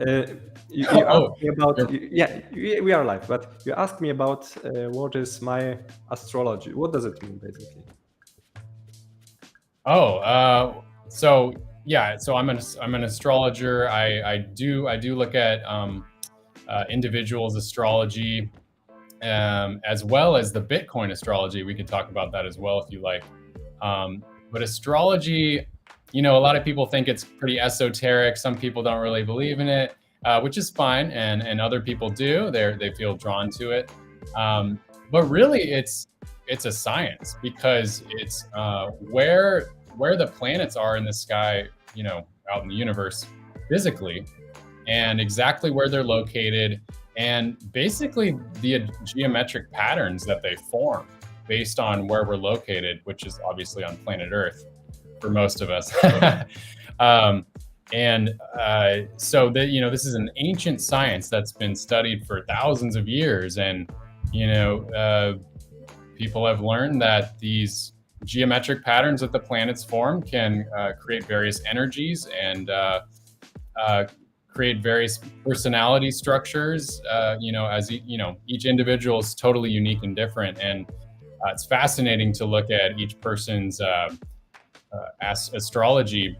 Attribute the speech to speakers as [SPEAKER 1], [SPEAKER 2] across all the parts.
[SPEAKER 1] Uh, you
[SPEAKER 2] Oh,
[SPEAKER 1] asked me about
[SPEAKER 2] you're-
[SPEAKER 1] yeah, we are live, but you asked me about what is my astrology. What does it mean basically?
[SPEAKER 2] oh, so yeah, so I'm an astrologer. I do look at individuals' astrology, as well as the Bitcoin astrology. We could talk about that as well if you like. But astrology, a lot of people think it's pretty esoteric. Some people don't really believe in it, which is fine, and other people do. They feel drawn to it. But really, it's a science because it's where the planets are in the sky, out in the universe physically, and exactly where they're located, and basically the geometric patterns that they form based on where we're located, which is obviously on planet Earth for most of us. So that this is an ancient science that's been studied for thousands of years, and people have learned that these geometric patterns that the planets form can create various energies and create various personality structures. As each individual is totally unique and different, and it's fascinating to look at each person's astrology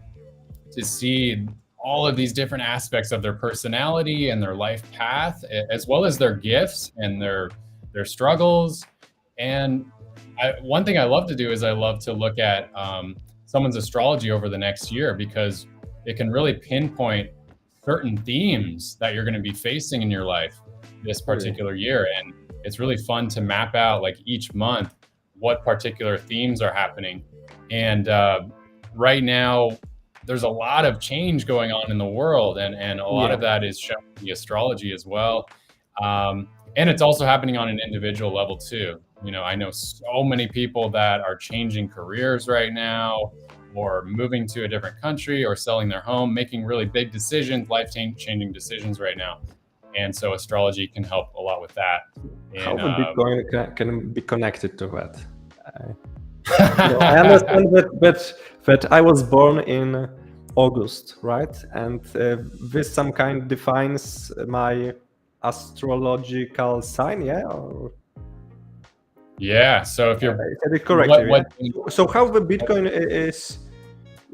[SPEAKER 2] to see all of these different aspects of their personality and their life path, as well as their gifts and their struggles. And one thing I love to do is I love to look at someone's astrology over the next year, because it can really pinpoint certain themes that you're going to be facing in your life this particular year. And it's really fun to map out, like, each month what particular themes are happening. And right now, there's a lot of change going on in the world, and a lot of that is shown in the astrology as well. And it's also happening on an individual level too. I know so many people that are changing careers right now, or moving to a different country, or selling their home, making really big decisions, life-changing decisions right now. And so astrology can help a lot with that.
[SPEAKER 1] How
[SPEAKER 2] And,
[SPEAKER 1] the Bitcoin can be connected to that? I understand that I was born in August, right? And this some kind defines my astrological sign, yeah? Or
[SPEAKER 2] yeah. So if you're
[SPEAKER 1] I said it correctly.
[SPEAKER 2] what
[SPEAKER 1] So how the Bitcoin is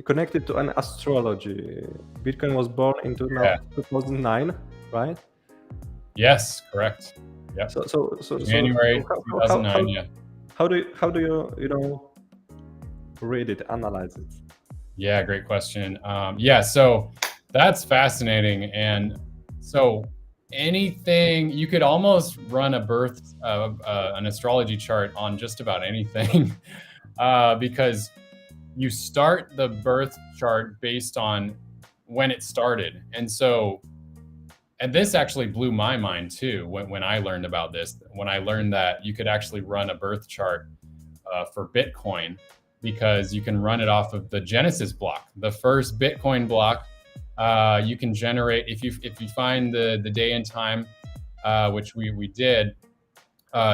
[SPEAKER 1] connected to an astrology? Bitcoin was born in 2009, right?
[SPEAKER 2] Yes, correct. Yep.
[SPEAKER 1] So
[SPEAKER 2] January 2009. Yeah.
[SPEAKER 1] How do you read it, analyze it?
[SPEAKER 2] Yeah, great question. So that's fascinating. And so anything, you could almost run an astrology chart on just about anything, because you start the birth chart based on when it started. And this actually blew my mind too when I learned about this, when I learned that you could actually run a birth chart for Bitcoin, because you can run it off of the Genesis block, the first Bitcoin block. You can generate, if you find the day and time, which we did,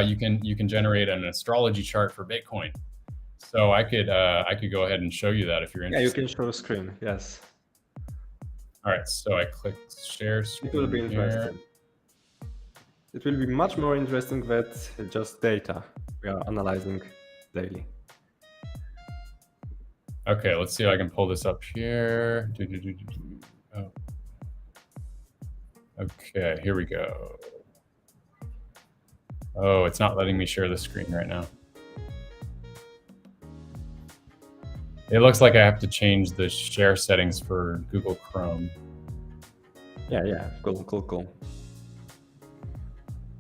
[SPEAKER 2] you can generate an astrology chart for Bitcoin. So I could go ahead and show you that if you're interested.
[SPEAKER 1] Yeah, you can show a screen. Yes.
[SPEAKER 2] All right, so I clicked share screen.
[SPEAKER 1] It will be interesting. It will be much more interesting than just data we are analyzing daily.
[SPEAKER 2] Okay, let's see if I can pull this up here. Oh. Okay, here we go. Oh, it's not letting me share the screen right now. It looks like I have to change the share settings for Google Chrome.
[SPEAKER 1] Yeah, cool.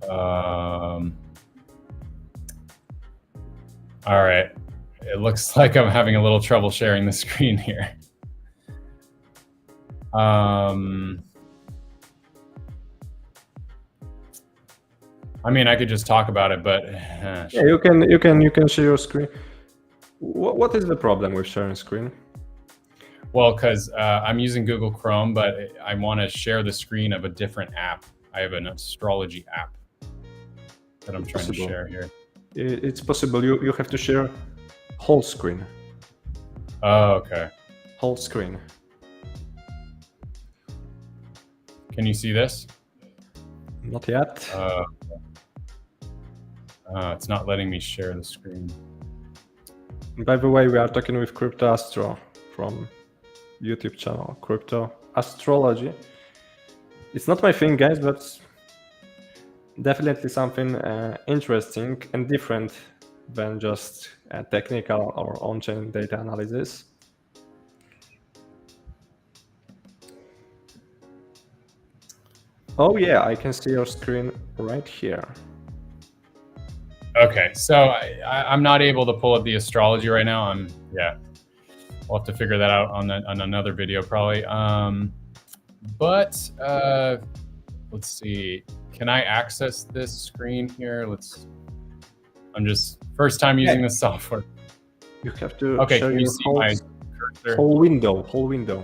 [SPEAKER 2] All right. It looks like I'm having a little trouble sharing the screen here. I mean, I could just talk about it, but
[SPEAKER 1] yeah, you can share your screen. What is the problem with sharing screen?
[SPEAKER 2] Well, because I'm using Google Chrome, but I want to share the screen of a different app. I have an astrology app that I'm trying to share here.
[SPEAKER 1] It's possible. You have to share whole screen.
[SPEAKER 2] Oh, okay.
[SPEAKER 1] Whole screen.
[SPEAKER 2] Can you see this?
[SPEAKER 1] Not yet.
[SPEAKER 2] It's not letting me share the screen.
[SPEAKER 1] By the way, we are talking with Crypto Astro from YouTube channel, Crypto Astrology. It's not my thing, guys, but definitely something interesting and different than just technical or on-chain data analysis. Oh yeah, I can see your screen right here.
[SPEAKER 2] Okay, so I'm not able to pull up the astrology right now. We'll have to figure that out on another video probably. But let's see. Can I access this screen here? I'm just first time using this software.
[SPEAKER 1] You have to
[SPEAKER 2] Okay,
[SPEAKER 1] show
[SPEAKER 2] can you
[SPEAKER 1] your
[SPEAKER 2] see my cursor?
[SPEAKER 1] whole window,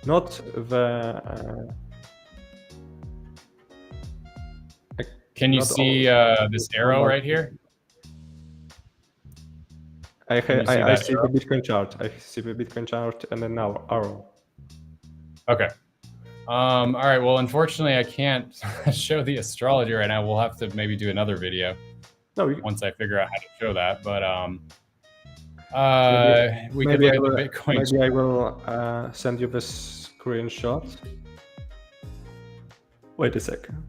[SPEAKER 1] not the.
[SPEAKER 2] Can you
[SPEAKER 1] not
[SPEAKER 2] see
[SPEAKER 1] all-
[SPEAKER 2] this arrow right here?
[SPEAKER 1] I
[SPEAKER 2] Can you see
[SPEAKER 1] see
[SPEAKER 2] that
[SPEAKER 1] the
[SPEAKER 2] arrow?
[SPEAKER 1] Bitcoin chart. I see the Bitcoin chart, and then now arrow.
[SPEAKER 2] Okay. All right. Well, unfortunately, I can't show the astrology right now. We'll have to maybe do another video once I figure out how to show that. But we could look at the Bitcoin.
[SPEAKER 1] Maybe I will send you this screenshot. Wait a second.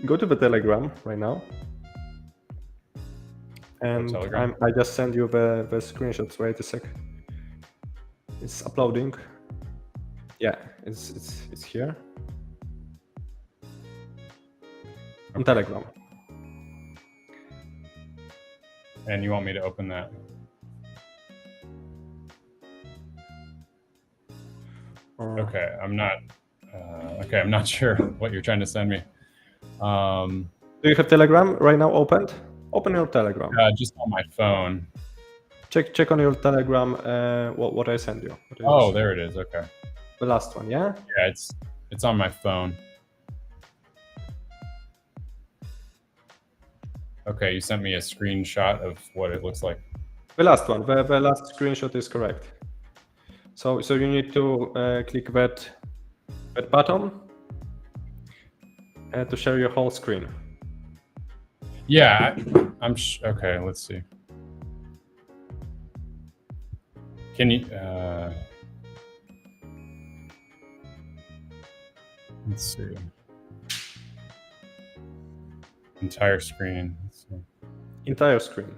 [SPEAKER 1] Go to the Telegram right now. And I just send you the screenshots. Wait a second. It's uploading. Yeah, it's here. On Telegram.
[SPEAKER 2] And you want me to open that? Okay, I'm not. Okay, I'm not sure what you're trying to send me.
[SPEAKER 1] Do you have Telegram right now opened? Open your Telegram.
[SPEAKER 2] Just on my phone.
[SPEAKER 1] Check on your Telegram what I sent you.
[SPEAKER 2] Oh, there it is. Okay.
[SPEAKER 1] The last one, yeah?
[SPEAKER 2] Yeah, it's on my phone. Okay, you sent me a screenshot of what it looks like.
[SPEAKER 1] The last one. The last screenshot is correct. So you need to click that button to share your whole screen.
[SPEAKER 2] Yeah, okay. Let's see. Can you? Let's see. Entire screen. Let's see.
[SPEAKER 1] Entire screen.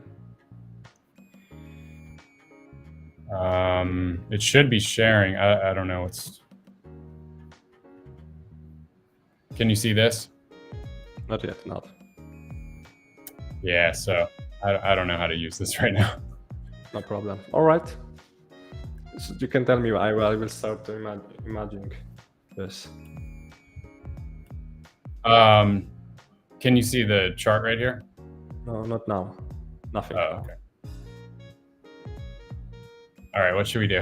[SPEAKER 2] It should be sharing. I don't know. Can you see this?
[SPEAKER 1] Not yet. Not.
[SPEAKER 2] Yeah. So I don't know how to use this right now.
[SPEAKER 1] No problem. All right. So you can tell me. I will start to imagine this.
[SPEAKER 2] Can you see the chart right here?
[SPEAKER 1] No, not now. Nothing.
[SPEAKER 2] Oh, okay. All right, what should we do?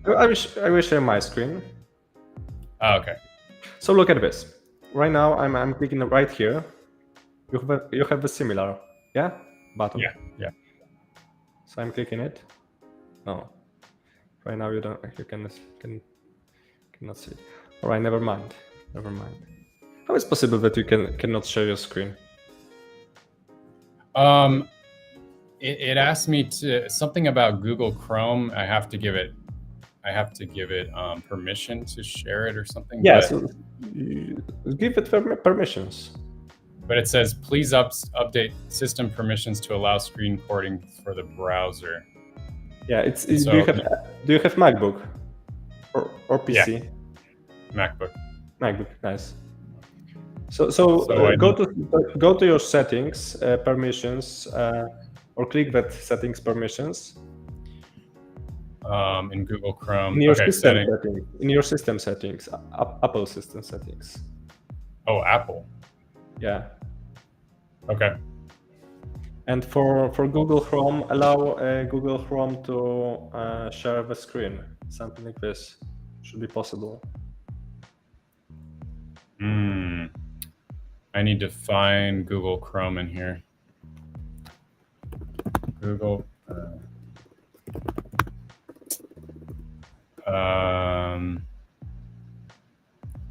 [SPEAKER 1] I will share my screen.
[SPEAKER 2] Oh, okay.
[SPEAKER 1] So look at this. Right now, I'm clicking right here. You have a similar, yeah, button.
[SPEAKER 2] Yeah.
[SPEAKER 1] So I'm clicking it. No. Right now you cannot see it. All right, never mind. How is it possible that you cannot share your screen?
[SPEAKER 2] It asked me to something about Google Chrome. I have to give it permission to share it or something.
[SPEAKER 1] Yes, give it permissions.
[SPEAKER 2] But it says, please update system permissions to allow screen recording for the browser.
[SPEAKER 1] Yeah, so, do you have MacBook or PC?
[SPEAKER 2] Yeah. MacBook.
[SPEAKER 1] MacBook, nice. So go to your settings, permissions, or click that settings permissions.
[SPEAKER 2] In Google Chrome.
[SPEAKER 1] In your system settings. In your system settings, Apple system settings.
[SPEAKER 2] Oh, Apple.
[SPEAKER 1] Yeah.
[SPEAKER 2] Okay.
[SPEAKER 1] And for Google Chrome, allow Google Chrome to share the screen. Something like this should be possible.
[SPEAKER 2] I need to find Google Chrome in here. Google.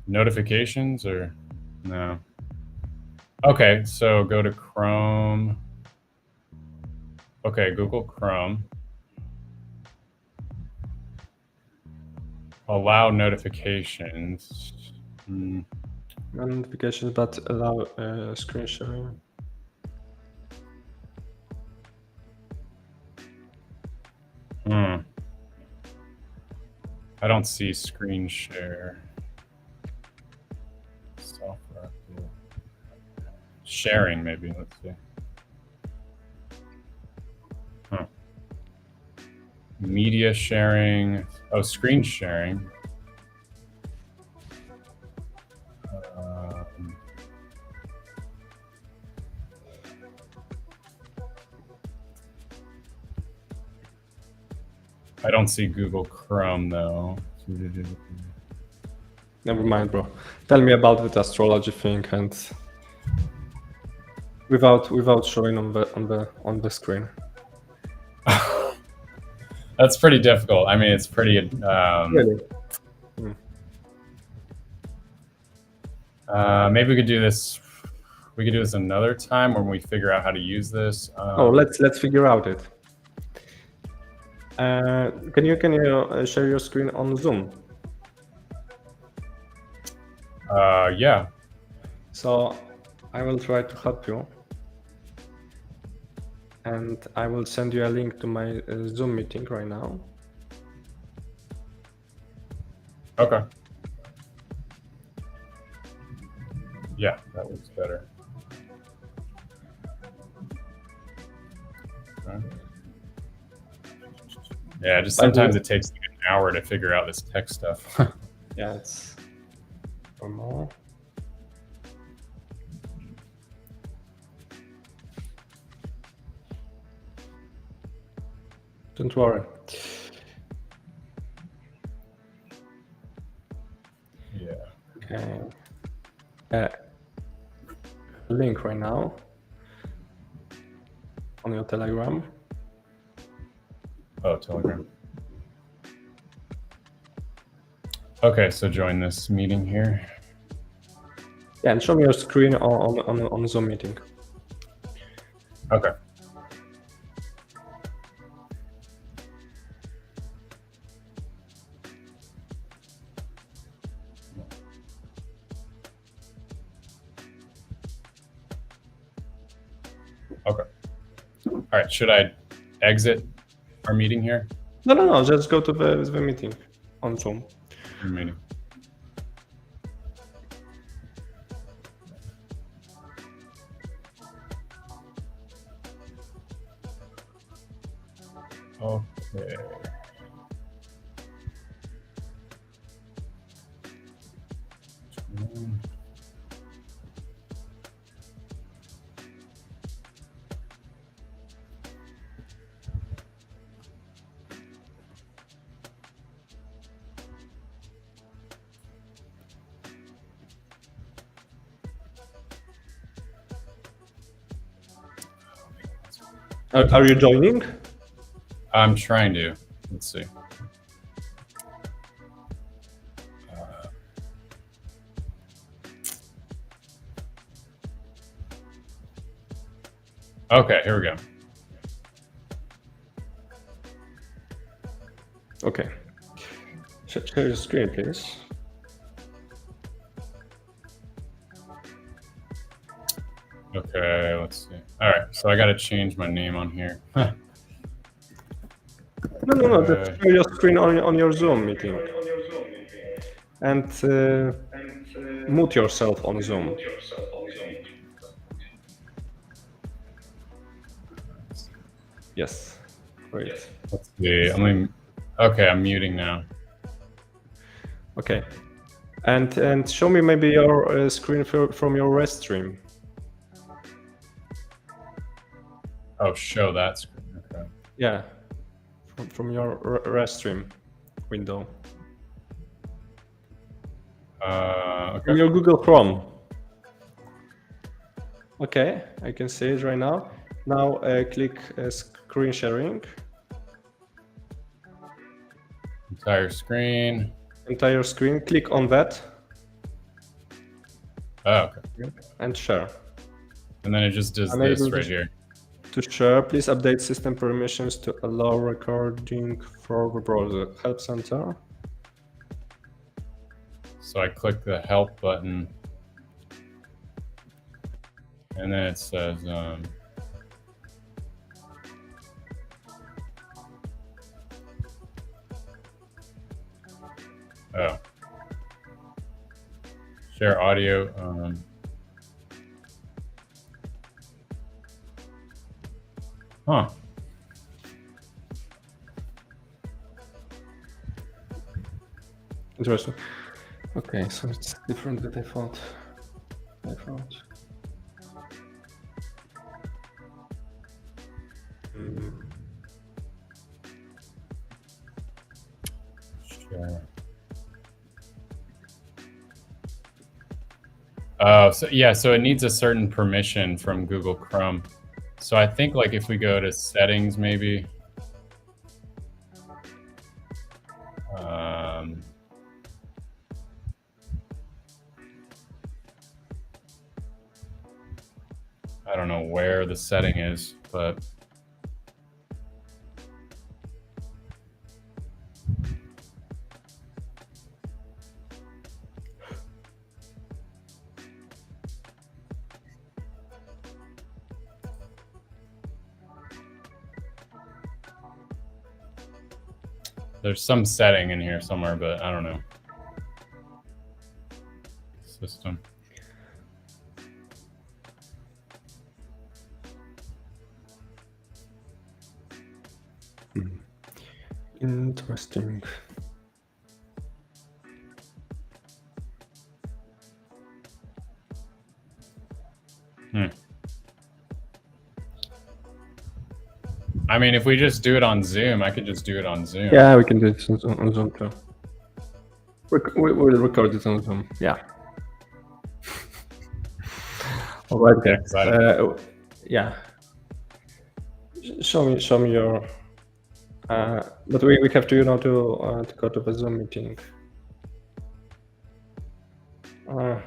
[SPEAKER 2] Notifications or no? Okay, so go to Chrome. Okay, Google Chrome. Allow notifications.
[SPEAKER 1] Notifications, but allow screen sharing.
[SPEAKER 2] I don't see screen share. Software. Sharing, maybe. Let's see. Media sharing. Oh, screen sharing. I don't see Google Chrome though.
[SPEAKER 1] Never mind, bro. Tell me about the astrology thing, and without showing on the screen.
[SPEAKER 2] That's pretty difficult. I mean, it's pretty.
[SPEAKER 1] Really?
[SPEAKER 2] Maybe we could do this. We could do this another time when we figure out how to use this.
[SPEAKER 1] Let's figure out it. Can you share your screen on Zoom?
[SPEAKER 2] Yeah.
[SPEAKER 1] So I will try to help you, and I will send you a link to my Zoom meeting right now.
[SPEAKER 2] Okay. Yeah, that looks better. Okay. Yeah, just sometimes it takes like an hour to figure out this tech stuff.
[SPEAKER 1] Yeah, it's normal. Don't worry.
[SPEAKER 2] Yeah.
[SPEAKER 1] Okay. Link right now on your Telegram.
[SPEAKER 2] Oh, Telegram. Okay, so join this meeting here.
[SPEAKER 1] Yeah, and show me your screen on Zoom meeting.
[SPEAKER 2] Okay. Okay. All right. Should I exit our meeting here?
[SPEAKER 1] No. Just go to the meeting on Zoom.
[SPEAKER 2] Meeting. Okay.
[SPEAKER 1] Are you joining?
[SPEAKER 2] I'm trying to. Let's see. Okay, here we go.
[SPEAKER 1] Okay. Share your screen, please.
[SPEAKER 2] Okay, let's see. All right, so I got to change my name on here.
[SPEAKER 1] No. Just share your screen on your Zoom meeting. And mute yourself on Zoom. Yes. Great.
[SPEAKER 2] Let's see. I'm muting now.
[SPEAKER 1] Okay. And show me maybe your screen from your rest stream.
[SPEAKER 2] Oh, show that screen. Okay.
[SPEAKER 1] Yeah. From your rest stream window.
[SPEAKER 2] Okay.
[SPEAKER 1] From your Google Chrome. Okay, I can see it right now. Now click screen sharing.
[SPEAKER 2] Entire screen.
[SPEAKER 1] Entire screen. Click on that.
[SPEAKER 2] Oh, okay.
[SPEAKER 1] and share.
[SPEAKER 2] And then it just does
[SPEAKER 1] I'm
[SPEAKER 2] this
[SPEAKER 1] able to
[SPEAKER 2] right here.
[SPEAKER 1] To share, please update system permissions to allow recording for the browser. Help center.
[SPEAKER 2] So I click the help button, and then it says, oh, share audio. Huh.
[SPEAKER 1] Interesting. Okay, so it's different than I thought.
[SPEAKER 2] Share. Oh, so yeah, so it needs a certain permission from Google Chrome. So I think like if we go to settings, maybe. I don't know where the setting is, but there's some setting in here somewhere, but I don't know. System.
[SPEAKER 1] Interesting.
[SPEAKER 2] I mean, if we just do it on Zoom, I could just do it on Zoom.
[SPEAKER 1] Yeah, we can do it on Zoom too. We'll record it on Zoom. Yeah. All right.
[SPEAKER 2] Yeah,
[SPEAKER 1] yeah. Show me your. But we have to to go to the Zoom meeting.
[SPEAKER 2] Are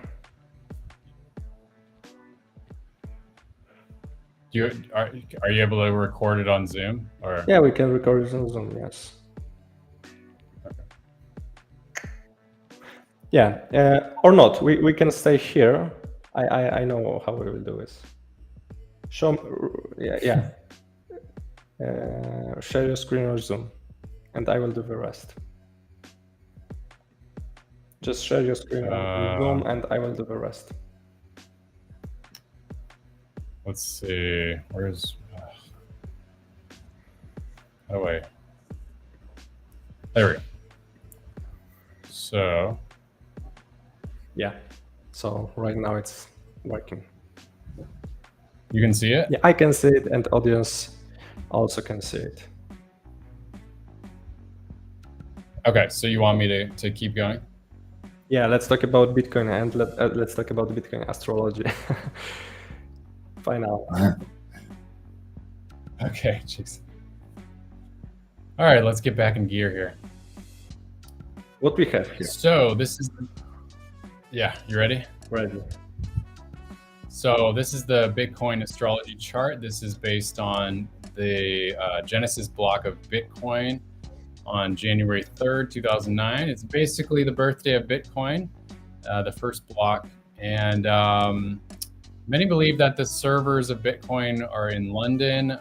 [SPEAKER 2] you able to record it on Zoom? Or
[SPEAKER 1] yeah, we can record it on Zoom. Yes. Yeah, or not. We can stay here. I know how we will do this. Yeah. Share your screen or Zoom, and I will do the rest. Just share your screen on Zoom, and I will do the rest.
[SPEAKER 2] Let's see. Where's? Oh wait. There we go. So.
[SPEAKER 1] Yeah. So right now it's working.
[SPEAKER 2] You can see it?
[SPEAKER 1] Yeah, I can see it, and audience also can see it.
[SPEAKER 2] Okay, so you want me to keep going?
[SPEAKER 1] Yeah, let's talk about Bitcoin, and let's talk about Bitcoin astrology. Bye now.
[SPEAKER 2] Okay, jeez. All right, let's get back in gear here.
[SPEAKER 1] What we have here?
[SPEAKER 2] So this is, yeah, you ready?
[SPEAKER 1] Ready.
[SPEAKER 2] So this is the Bitcoin astrology chart. This is based on the Genesis block of Bitcoin on January 3rd, 2009. It's basically the birthday of Bitcoin, the first block. And many believe that the servers of Bitcoin are in London.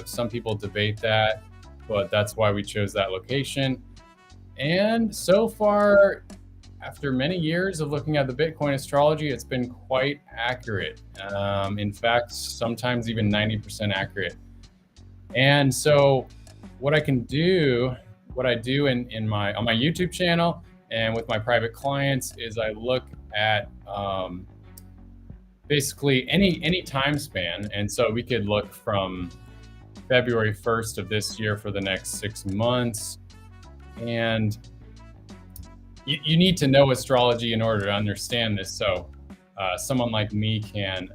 [SPEAKER 2] Some people debate that, but that's why we chose that location. And so far, after many years of looking at the Bitcoin astrology, it's been quite accurate. In fact, sometimes even 90% accurate. And so what I do on my YouTube channel and with my private clients is I look at basically any time span. And so we could look from February 1st of this year for the next 6 months. And you need to know astrology in order to understand this. So someone like me can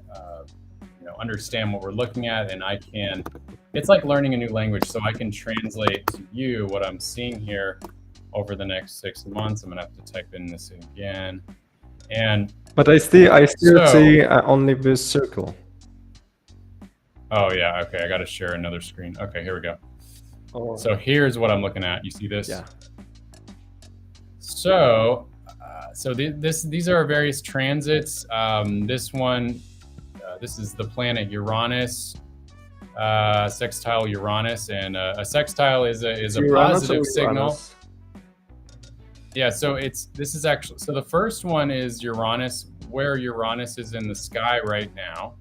[SPEAKER 2] understand what we're looking at, and it's like learning a new language. So I can translate to you what I'm seeing here over the next 6 months. I'm gonna have to type in this again. And
[SPEAKER 1] But I still
[SPEAKER 2] So-
[SPEAKER 1] see only this circle.
[SPEAKER 2] oh yeah, okay, I gotta share another screen. Okay, here we go.
[SPEAKER 1] Oh,
[SPEAKER 2] So here's what I'm looking at. You see this?
[SPEAKER 1] yeah.
[SPEAKER 2] So, these are various transits. This one, this is the planet Uranus, sextile Uranus, and a sextile is a
[SPEAKER 1] Uranus
[SPEAKER 2] positive
[SPEAKER 1] or
[SPEAKER 2] signal.
[SPEAKER 1] Uranus?
[SPEAKER 2] Yeah, so this is actually, so the first one is Uranus, where Uranus is in the sky right now,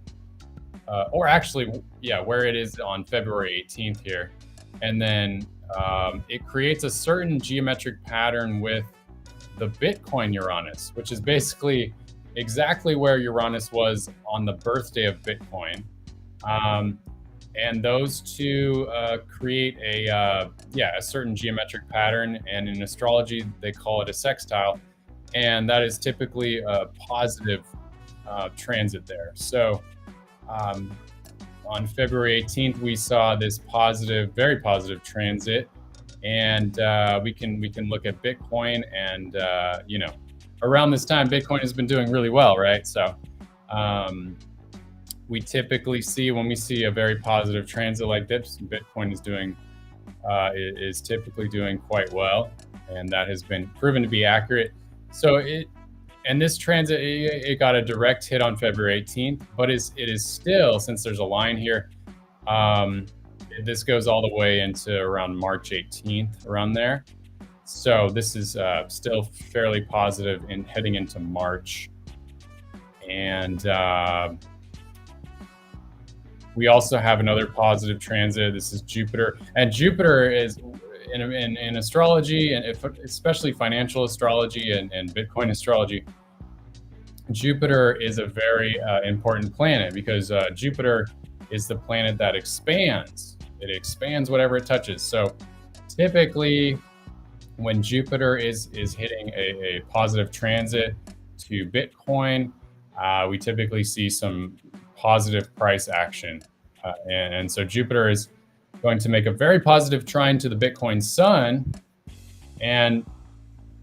[SPEAKER 2] or actually, yeah, where it is on February 18th here, and then it creates a certain geometric pattern with the Bitcoin Uranus, which is basically exactly where Uranus was on the birthday of Bitcoin. And those two create a certain geometric pattern, and in astrology they call it a sextile, and that is typically a positive transit there. So on February 18th we saw this positive, very positive transit, and we can look at Bitcoin, and you know, around this time Bitcoin has been doing really well, right? So we typically see, when we see a very positive transit like this, Bitcoin is typically doing quite well, and that has been proven to be accurate. So this transit, it got a direct hit on February 18th, but it is still, since there's a line here, this goes all the way into around March 18th, around there. So this is still fairly positive in heading into March. And we also have another positive transit. This is Jupiter, and Jupiter is in astrology, and especially financial astrology and Bitcoin astrology. Jupiter is a very important planet, because Jupiter is the planet that expands. It expands whatever it touches. So typically, when Jupiter is hitting a positive transit to Bitcoin, we typically see some positive price action. And so Jupiter is going to make a very positive trine to the Bitcoin sun. And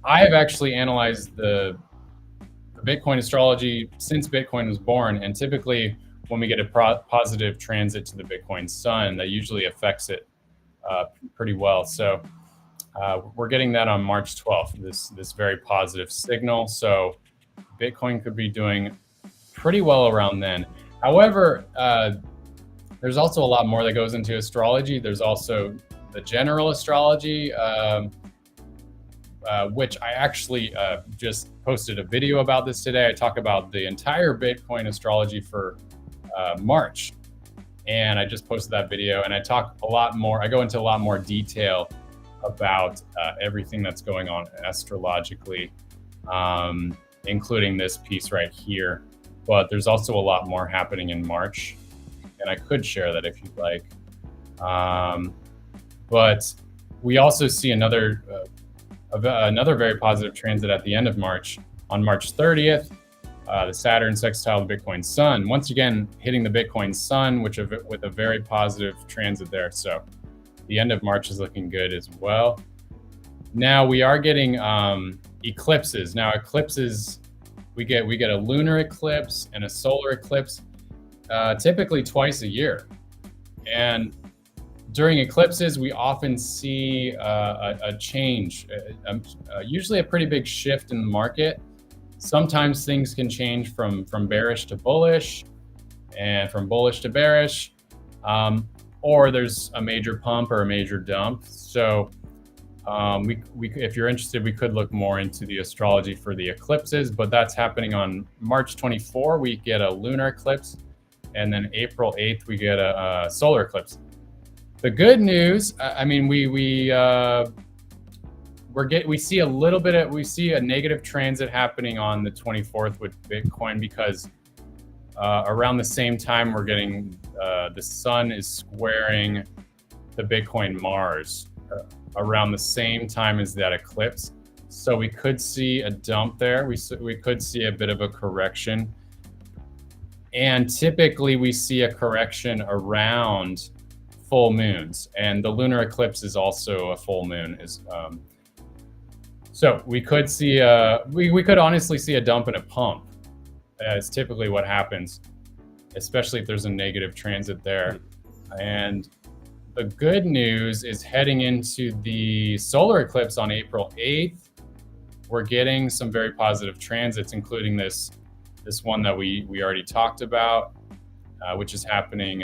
[SPEAKER 2] I have actually analyzed the Bitcoin astrology since Bitcoin was born. And typically when we get a positive transit to the Bitcoin sun, that usually affects it pretty well. So we're getting that on March 12th, this very positive signal. So Bitcoin could be doing pretty well around then. However, there's also a lot more that goes into astrology. There's also the general astrology, which I actually just posted a video about this today. I talk about the entire Bitcoin astrology for March, and I just posted that video, and I talk a lot more. I go into a lot more detail about everything that's going on astrologically, including this piece right here. But there's also a lot more happening in March, and I could share that if you'd like. But we also see another very positive transit at the end of March, on March 30th, the Saturn sextile the Bitcoin sun, once again hitting the Bitcoin sun, with a very positive transit there. So the end of March is looking good as well. Now we are getting eclipses. Now eclipses, we get a lunar eclipse and a solar eclipse, typically twice a year. And during eclipses, we often see a change, usually a pretty big shift in the market. Sometimes things can change from bearish to bullish, and from bullish to bearish, or there's a major pump or a major dump. So if you're interested, we could look more into the astrology for the eclipses, but that's happening on March 24. We get a lunar eclipse, and then April 8th, we get a solar eclipse. The good news, I mean, we see a little bit of, we see a negative transit happening on the 24th with Bitcoin, because around the same time we're getting the sun is squaring the Bitcoin Mars around the same time as that eclipse. So we could see a dump there. We could see a bit of a correction. And typically we see a correction around full moons, and the lunar eclipse is also a full moon. So we could see we could honestly see a dump and a pump. It's typically what happens, especially if there's a negative transit there. And the good news is heading into the solar eclipse on April 8th, we're getting some very positive transits, including this one that we already talked about, which is happening,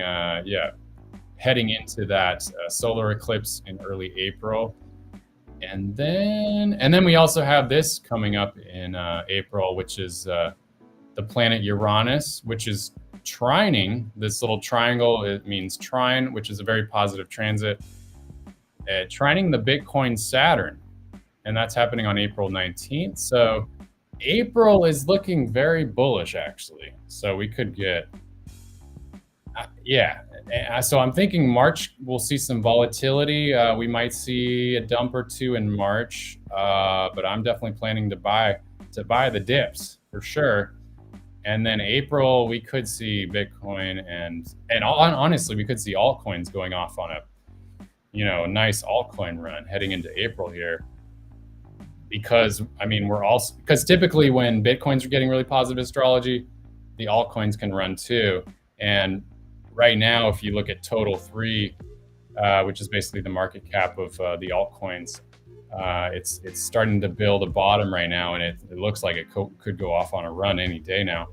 [SPEAKER 2] heading into that solar eclipse in early April. And then we also have this coming up in April, which is the planet Uranus, which is trining this little triangle. It means trine, which is a very positive transit, trining the Bitcoin Saturn. And that's happening on April 19th. So April is looking very bullish, actually. So we could get, so I'm thinking March, we'll see some volatility. We might see a dump or two in March, but I'm definitely planning to buy the dips for sure. And then April, we could see Bitcoin and honestly, we could see altcoins going off on a nice altcoin run heading into April here. Because because typically when Bitcoins are getting really positive astrology, the altcoins can run too. And right now, if you look at total 3, which is basically the market cap of the altcoins, it's starting to build a bottom right now, and it looks like it could go off on a run any day now.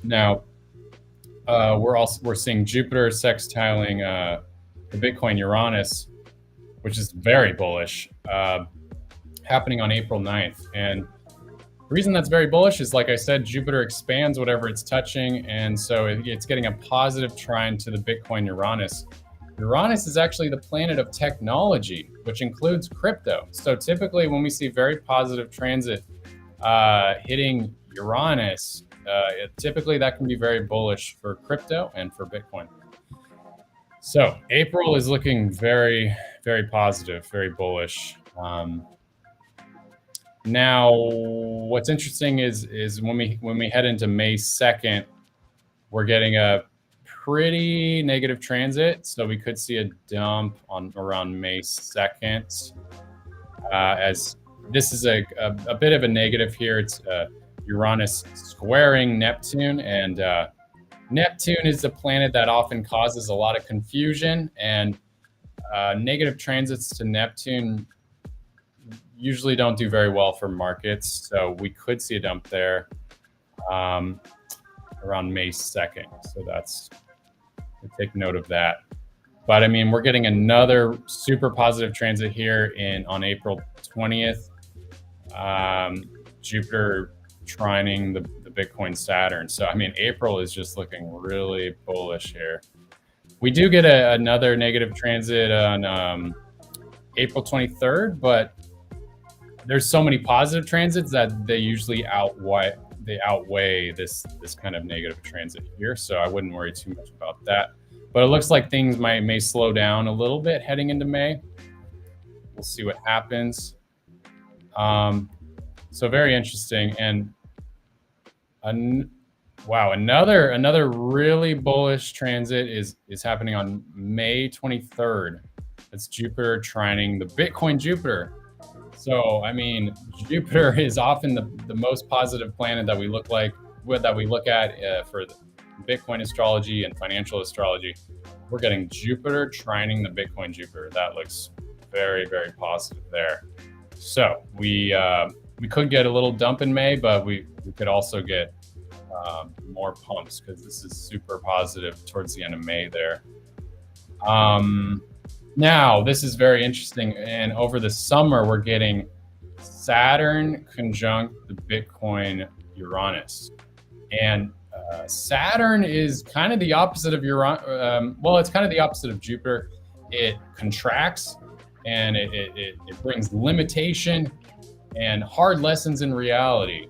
[SPEAKER 2] Now, we're seeing Jupiter sextiling the Bitcoin Uranus, which is very bullish, happening on April 9th. And the reason that's very bullish is, like I said, Jupiter expands whatever it's touching, and so it's getting a positive trine to the Bitcoin Uranus. Uranus is actually the planet of technology, which includes crypto. So typically when we see very positive transit hitting Uranus, typically that can be very bullish for crypto and for Bitcoin. So April is looking very, very positive, very bullish. Now, what's interesting is when we head into May 2nd, we're getting a pretty negative transit. So we could see a dump on around May 2nd, as this is a bit of a negative here. It's Uranus squaring Neptune, and Neptune is a planet that often causes a lot of confusion, and negative transits to Neptune usually don't do very well for markets. So we could see a dump there around May 2nd. So we'll take note of that. But I mean, we're getting another super positive transit here on April 20th. Jupiter trining the Bitcoin Saturn. So I mean, April is just looking really bullish here. We do get another negative transit on April 23rd, but there's so many positive transits that they usually outweigh this kind of negative transit here. So I wouldn't worry too much about that. But it looks like things may slow down a little bit heading into May. We'll see what happens. So very interesting. And wow, another really bullish transit is happening on May 23rd. It's Jupiter trining the Bitcoin Jupiter. So, I mean, Jupiter is often the most positive planet that we look at for Bitcoin astrology and financial astrology. We're getting Jupiter trining the Bitcoin Jupiter. That looks very, very positive there. So we could get a little dump in May, but we could also get more pumps because this is super positive towards the end of May there. Now, this is very interesting. And over the summer, we're getting Saturn conjunct the Bitcoin Uranus. And Saturn is kind of the opposite of Uranus. Well, it's kind of the opposite of Jupiter. It contracts and it brings limitation and hard lessons in reality.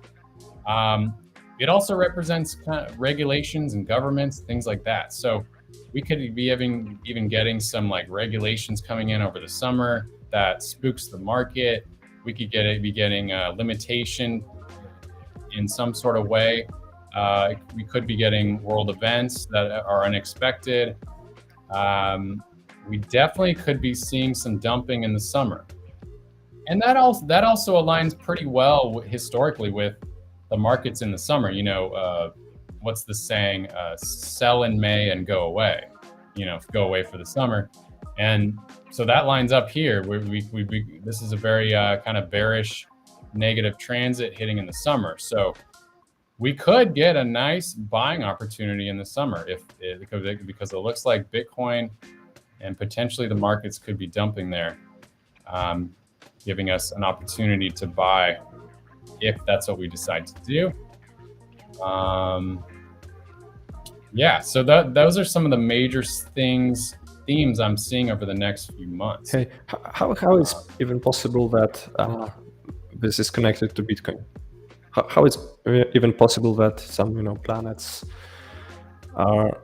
[SPEAKER 2] It also represents kind of regulations and governments, things like that. So we could be even getting some like regulations coming in over the summer that spooks the market. We could be getting a limitation in some sort of way. We could be getting world events that are unexpected. We definitely could be seeing some dumping in the summer. And that also aligns pretty well historically with the markets in the summer. What's the saying? Sell in May and go away. Go away for the summer, and so that lines up here. This is a very kind of bearish, negative transit hitting in the summer. So we could get a nice buying opportunity in the summer because it looks like Bitcoin and potentially the markets could be dumping there, giving us an opportunity to buy if that's what we decide to do. Yeah, so those are some of the major themes I'm seeing over the next few months.
[SPEAKER 1] Hey, how is even possible that this is connected to Bitcoin? How is even possible that some planets are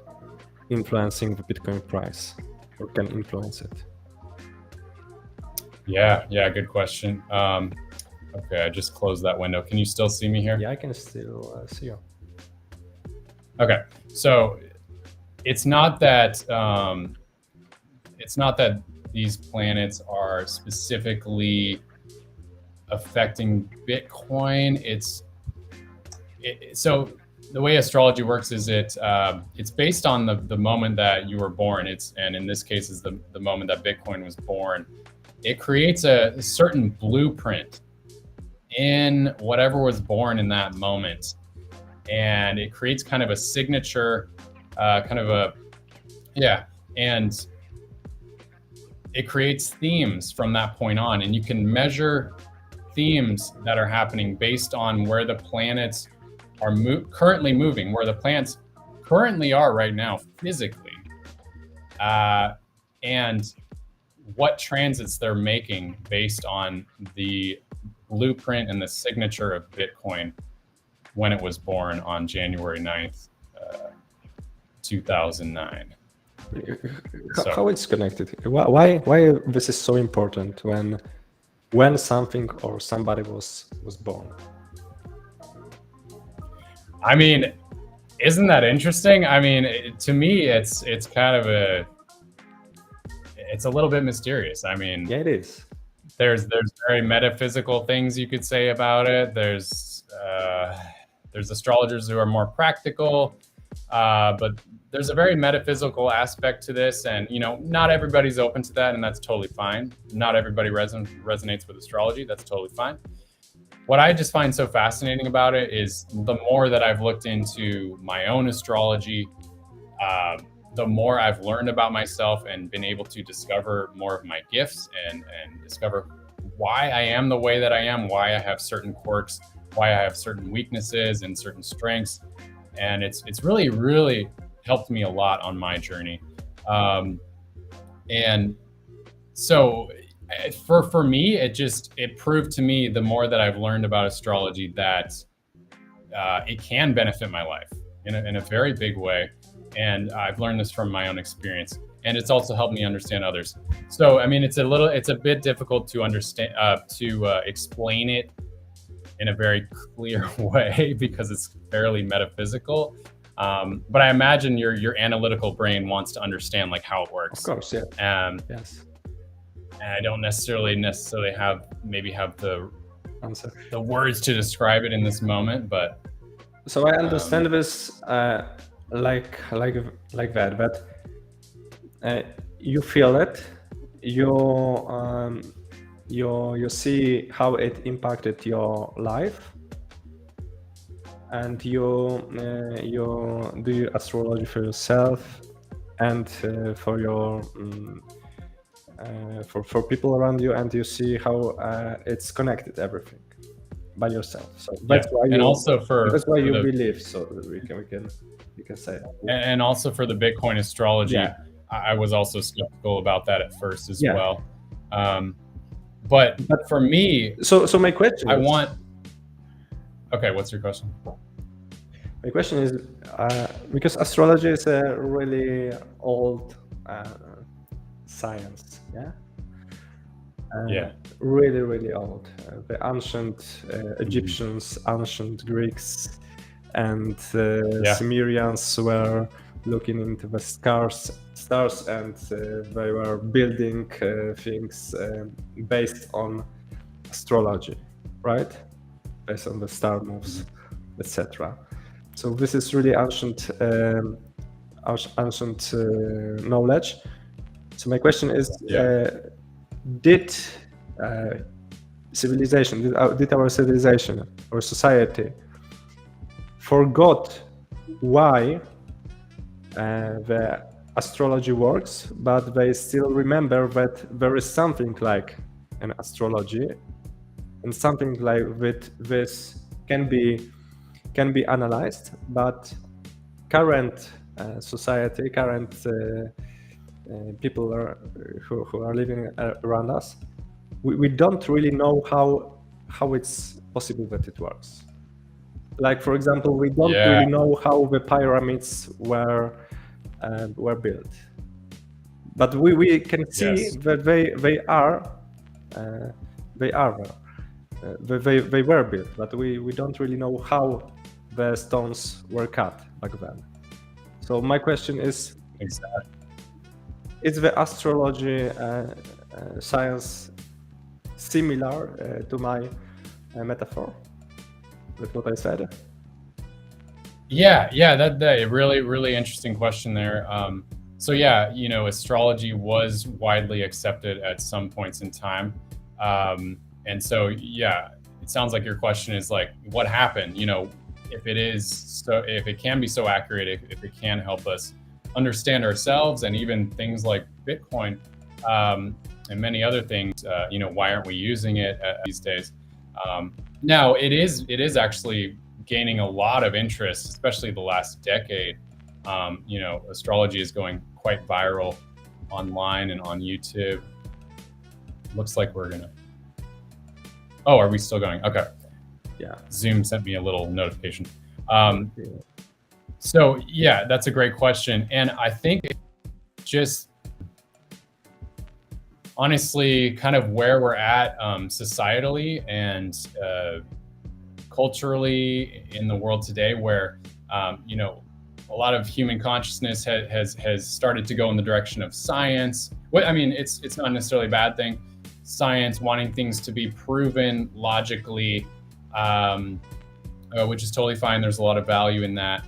[SPEAKER 1] influencing the Bitcoin price or can influence it?
[SPEAKER 2] Yeah, good question. Okay, I just closed that window. Can you still see me here?
[SPEAKER 1] Yeah, I can still see you.
[SPEAKER 2] Okay, so it's not that these planets are specifically affecting Bitcoin. So the way astrology works is it's based on the moment that you were born. And in this case is the moment that Bitcoin was born. It creates a certain blueprint in whatever was born in that moment. And it creates kind of a signature, and it creates themes from that point on. And you can measure themes that are happening based on where the planets are currently moving, where the planets currently are right now physically, and what transits they're making based on the blueprint and the signature of Bitcoin when it was born on January 9th, 2009.
[SPEAKER 1] How it's connected? Why this is so important when something or somebody was born?
[SPEAKER 2] I mean, isn't that interesting? I mean, to me, it's kind of it's a little bit mysterious. I mean,
[SPEAKER 1] yeah, it is.
[SPEAKER 2] There's very metaphysical things you could say about it. There's astrologers who are more practical, but there's a very metaphysical aspect to this, and not everybody's open to that, and that's totally fine. Not everybody resonates with astrology. That's totally fine. What I just find so fascinating about it is the more that I've looked into my own astrology, the more I've learned about myself and been able to discover more of my gifts and discover why I am the way that I am, why I have certain quirks, why I have certain weaknesses and certain strengths. And it's really, really helped me a lot on my journey. And so for me, it proved to me the more that I've learned about astrology that it can benefit my life in a very big way. And I've learned this from my own experience, and it's also helped me understand others. So, I mean, it's a bit difficult to understand, explain it in a very clear way because it's fairly metaphysical. But I imagine your analytical brain wants to understand like how it works.
[SPEAKER 1] Of course, yeah. Yes.
[SPEAKER 2] And I don't necessarily have the
[SPEAKER 1] answer,
[SPEAKER 2] the words to describe it in this moment, but
[SPEAKER 1] so I understand this like that. But you feel it, you see how it impacted your life, and you do astrology for yourself and for your for people around you, and you see how it's connected everything by yourself. So that's why
[SPEAKER 2] and also
[SPEAKER 1] that's why you believe. So we can say that.
[SPEAKER 2] And also for the Bitcoin astrology, I was also skeptical about that at first as well. But for me,
[SPEAKER 1] so my question
[SPEAKER 2] okay, what's your question?
[SPEAKER 1] My question is because astrology is a really old science, really, really old. The ancient Egyptians, ancient Greeks, and Sumerians were looking into the stars, and they were building things based on astrology, right? Based on the star moves, etc. So this is really ancient knowledge. So my question is, did our civilization or society forgot why the astrology works, but they still remember that there is something like an astrology, and something like this can be analyzed, but current society, current people who are living around us, we don't really know how it's possible that it works. Like, for example, we don't really know how the pyramids were built, but we can see that they are there. They were built, but we don't really know how the stones were cut back then. So my question is, is the astrology science similar to my metaphor with what I said?
[SPEAKER 2] Yeah, that a really interesting question there. So yeah, astrology was widely accepted at some points in time. And so, yeah, it sounds like your question is like, what happened? If it can be so accurate, if it can help us understand ourselves and even things like Bitcoin and many other things, why aren't we using it these days? Now, it is actually gaining a lot of interest, especially the last decade. Astrology is going quite viral online and on YouTube. Looks like we're gonna. Oh, are we still going? Okay.
[SPEAKER 1] Yeah.
[SPEAKER 2] Zoom sent me a little notification. So yeah, that's a great question. And I think just honestly kind of where we're at societally and culturally in the world today, where a lot of human consciousness has started to go in the direction of science. It's not necessarily a bad thing. Science, wanting things to be proven logically, which is totally fine. There's a lot of value in that.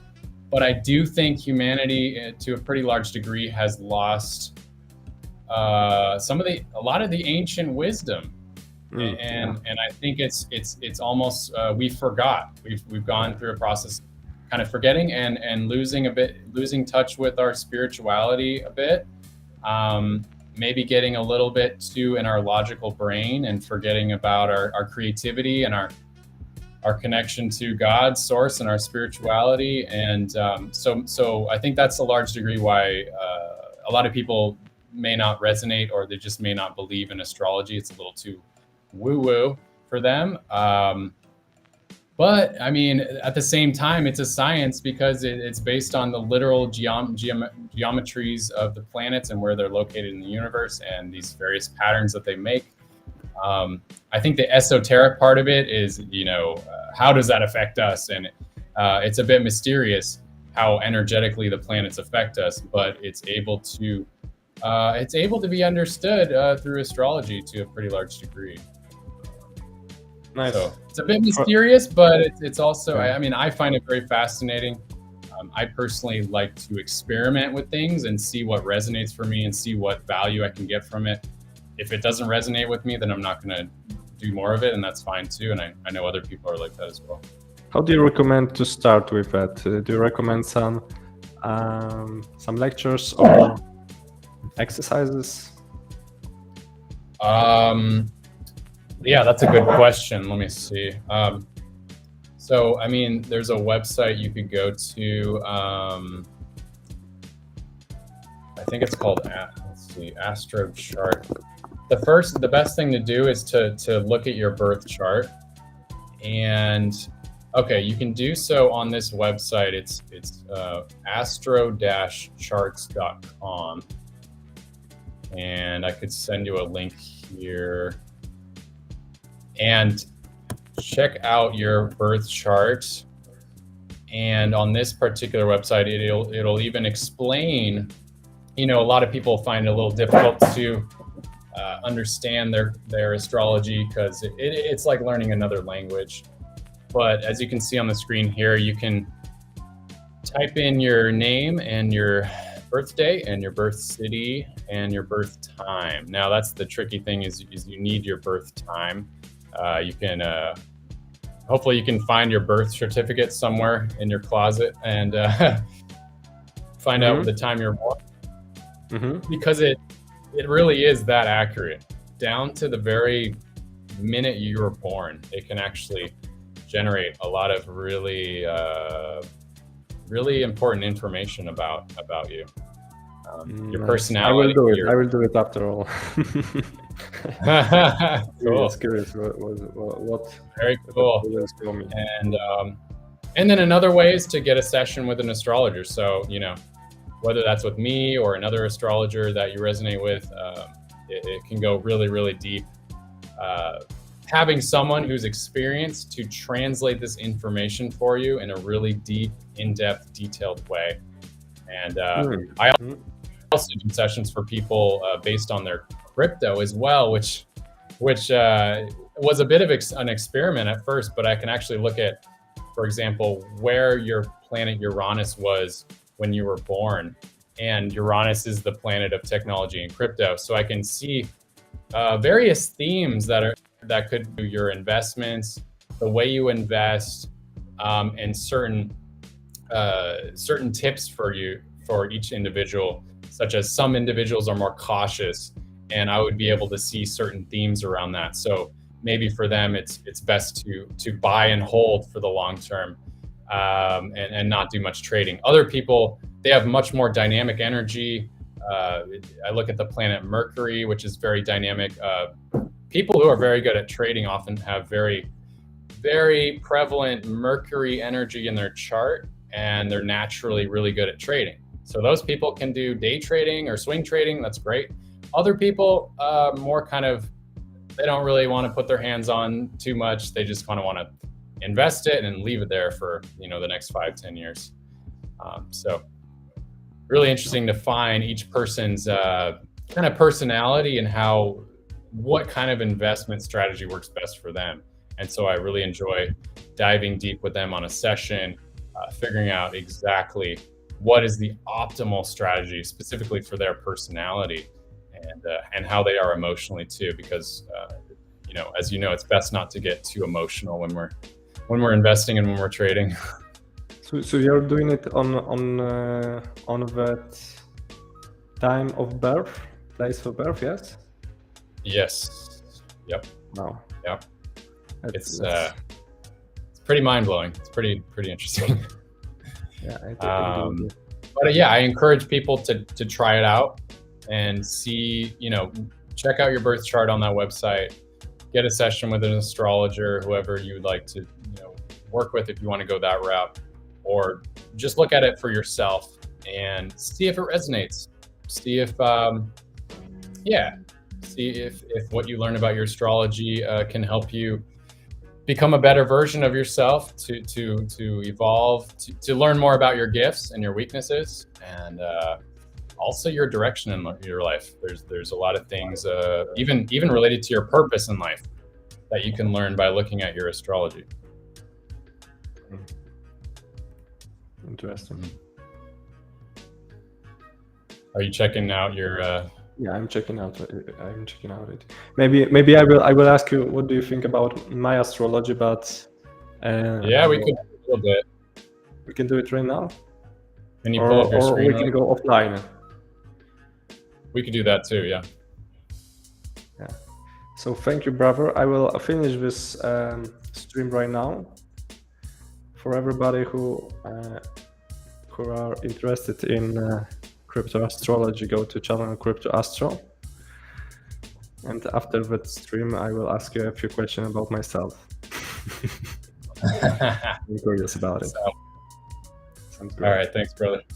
[SPEAKER 2] But I do think humanity, to a pretty large degree, has lost a lot of the ancient wisdom. And I think it's almost we forgot. We've gone through a process kind of forgetting and losing touch with our spirituality a bit. Maybe getting a little bit too in our logical brain and forgetting about our creativity and our connection to God's source and our spirituality. And so I think that's a large degree why a lot of people may not resonate, or they just may not believe in astrology. It's a little too woo-woo for them. But at the same time, it's a science because it's based on the literal geometries of the planets and where they're located in the universe and these various patterns that they make. I think the esoteric part of it is, how does that affect us? And it's a bit mysterious how energetically the planets affect us, but it's able to be understood through astrology to a pretty large degree.
[SPEAKER 1] Nice.
[SPEAKER 2] So it's a bit mysterious, but it's also, I find it very fascinating. I personally like to experiment with things and see what resonates for me and see what value I can get from it. If it doesn't resonate with me, then I'm not going to do more of it, and that's fine too. And I know other people are like that as well.
[SPEAKER 1] How do you recommend to start with that? Do you recommend some lectures or exercises?
[SPEAKER 2] Yeah, that's a good question. Let me see. So, there's a website you could go to. I think it's called, Astro Chart. The best thing to do is to look at your birth chart. And okay, you can do so on this website. It's astro-charts.com. And I could send you a link here. And check out your birth chart. And on this particular website, it'll even explain, a lot of people find it a little difficult to understand their astrology, because it's like learning another language. But as you can see on the screen here, you can type in your name and your birthday and your birth city and your birth time. Now that's the tricky thing, is you need your birth time. You can hopefully you can find your birth certificate somewhere in your closet and find out the time you're born, because it really is that accurate, down to the very minute you were born. It can actually generate a lot of really important information about you, your personality.
[SPEAKER 1] I will do it after all.
[SPEAKER 2] Cool.
[SPEAKER 1] Curious what
[SPEAKER 2] Very cool. And then another way is to get a session with an astrologer. So, you know, whether that's with me or another astrologer that you resonate with, it can go really, really deep. Having someone who's experienced to translate this information for you in a really deep, in-depth, detailed way. And I also do sessions for people based on their crypto as well, which was a bit of an experiment at first, but I can actually look at, for example, where your planet Uranus was when you were born. And Uranus is the planet of technology and crypto. So I can see various themes that could do your investments, the way you invest, and certain tips for each individual, such as some individuals are more cautious, and I would be able to see certain themes around that. So maybe for them, it's best to buy and hold for the long term, and not do much trading. Other people, they have much more dynamic energy. I look at the planet Mercury, which is very dynamic. People who are very good at trading often have very, very prevalent Mercury energy in their chart, and they're naturally really good at trading. So those people can do day trading or swing trading. That's great. Other people, more kind of, they don't really want to put their hands on too much. They just kind of want to invest it and leave it there for, you know, the next 5-10 years. So really interesting to find each person's kind of personality and what kind of investment strategy works best for them. And so I really enjoy diving deep with them on a session, figuring out exactly what is the optimal strategy specifically for their personality, and how they are emotionally too, because you know, as you know, it's best not to get too emotional when we're investing and when we're trading.
[SPEAKER 1] So you're doing it on that time of birth, place of birth, yes?
[SPEAKER 2] Yes. Yep.
[SPEAKER 1] Wow.
[SPEAKER 2] Yep. It's pretty mind blowing. It's pretty interesting.
[SPEAKER 1] Yeah.
[SPEAKER 2] But yeah, I encourage people to try it out and see. You know, check out your birth chart on that website. Get a session with an astrologer, whoever you would like to, work with if you want to go that route, or just look at it for yourself and see if it resonates. See if if what you learn about your astrology can help you become a better version of yourself, to evolve, to learn more about your gifts and your weaknesses, and also your direction in your life. There's a lot of things, even related to your purpose in life, that you can learn by looking at your astrology.
[SPEAKER 1] Interesting.
[SPEAKER 2] Are you checking out your?
[SPEAKER 1] Yeah, I'm checking out it. Maybe I will ask you, what do you think about my astrology? But
[SPEAKER 2] yeah, we could do a little bit.
[SPEAKER 1] We can do it right now.
[SPEAKER 2] Can you pull up your screen?
[SPEAKER 1] Or we can go offline.
[SPEAKER 2] We could do that too. Yeah.
[SPEAKER 1] Yeah. So thank you, brother. I will finish this stream right now. For everybody who are interested in crypto astrology, go to channel Crypto Astro. And after that stream, I will ask you a few questions about myself. I'm curious about it.
[SPEAKER 2] All right, thanks, brother.